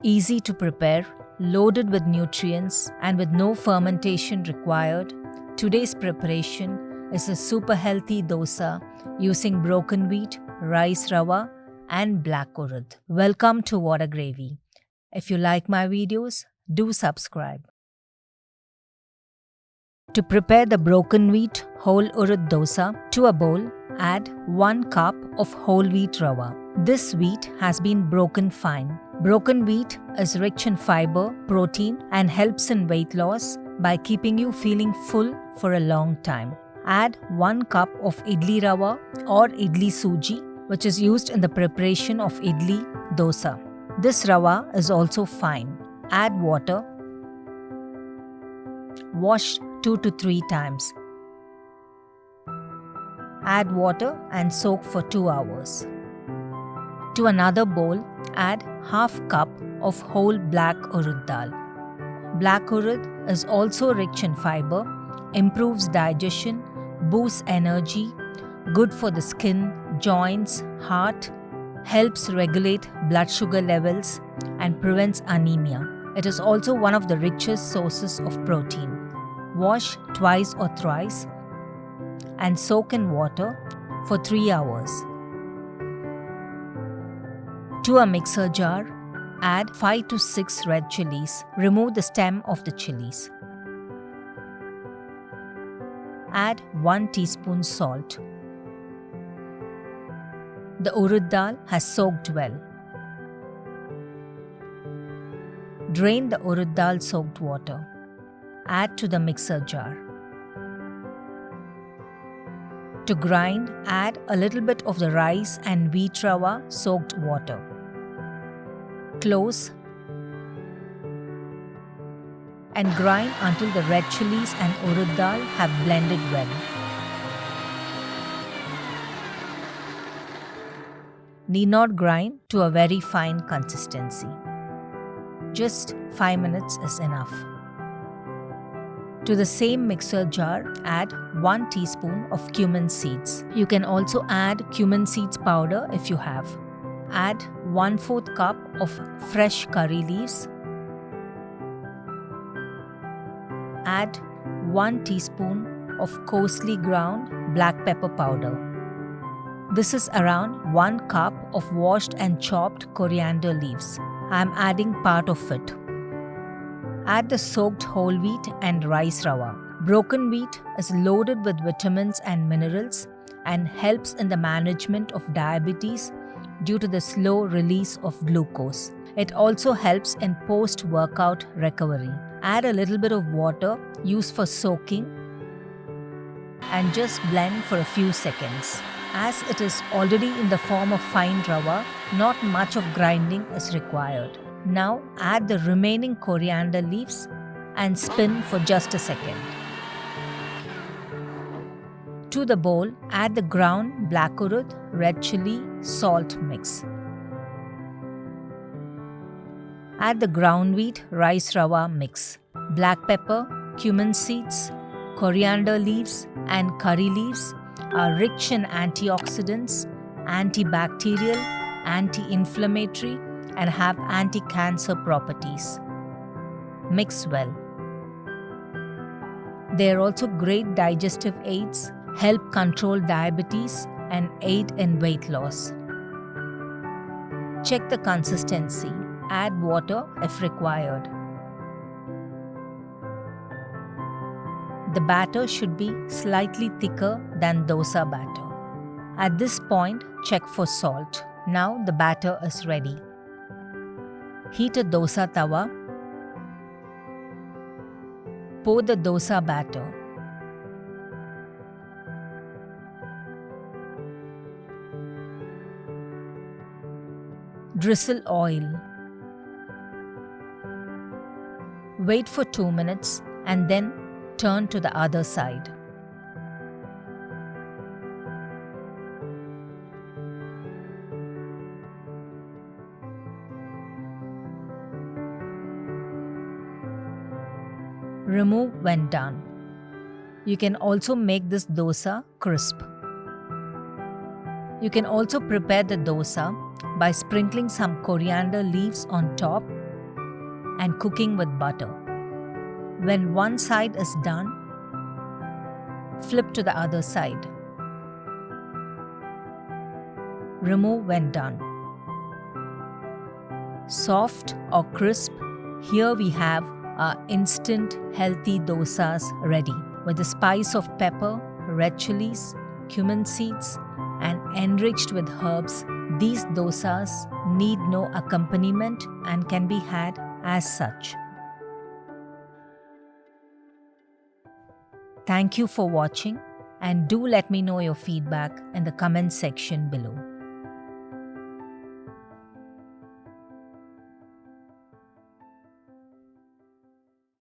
Easy to prepare, loaded with nutrients, and with no fermentation required, today's preparation is a super healthy dosa using broken wheat, rice rava, and black urad. Welcome to Whada Gravy. If you like my videos, do subscribe. To prepare the broken wheat whole urad dosa, to a bowl, add 1 cup of whole wheat rava. This wheat has been broken fine. Broken wheat is rich in fiber, protein, and helps in weight loss by keeping you feeling full for a long time. Add 1 cup of idli rava or idli suji, which is used in the preparation of idli dosa. This rava is also fine. Add water. Wash 2 to 3 times. Add water and soak for 2 hours. To another bowl, add half cup of whole black urad dal. Black urad is also rich in fiber, improves digestion, boosts energy, good for the skin, joints, heart, helps regulate blood sugar levels, and prevents anemia. It is also one of the richest sources of protein. Wash twice or thrice and soak in water for 3 hours. To a mixer jar, add 5 to 6 red chillies. Remove the stem of the chillies. Add 1 teaspoon salt. The urad dal has soaked well. Drain the urad dal soaked water. Add to the mixer jar. To grind, add a little bit of the rice and wheat rava soaked water. Close and grind until the red chillies and urad dal have blended well. Need not grind to a very fine consistency. Just 5 minutes is enough. To the same mixer jar, add 1 teaspoon of cumin seeds. You can also add cumin seeds powder if you have. Add 1/4 cup of fresh curry leaves. Add 1 teaspoon of coarsely ground black pepper powder. This is around 1 cup of washed and chopped coriander leaves. I am adding part of it. Add the soaked whole wheat and rice rava. Broken wheat is loaded with vitamins and minerals and helps in the management of diabetes due to the slow release of glucose. It also helps in post-workout recovery. Add a little bit of water used for soaking and just blend for a few seconds. As it is already in the form of fine rava, not much of grinding is required. Now add the remaining coriander leaves and spin for just a second. To the bowl, add the ground black urad, red chilli, salt mix. Add the ground wheat, rice rava mix, black pepper, cumin seeds, coriander leaves, and curry leaves are rich in antioxidants, antibacterial, anti-inflammatory, and have anti-cancer properties. Mix well. They are also great digestive aids, help control diabetes, and aid in weight loss. Check the consistency. Add water if required. The batter should be slightly thicker than dosa batter. At this point, check for salt. Now the batter is ready. Heat a dosa tawa. Pour the dosa batter. Drizzle oil. Wait for 2 minutes and then turn to the other side. Remove when done. You can also make this dosa crisp. You can also prepare the dosa by sprinkling some coriander leaves on top and cooking with butter. When one side is done, flip to the other side. Remove when done. Soft or crisp, here we have our instant healthy dosas ready with the spice of pepper, red chilies, cumin seeds, and enriched with herbs. These dosas need no accompaniment and can be had as such. Thank you for watching, and do let me know your feedback in the comment section below.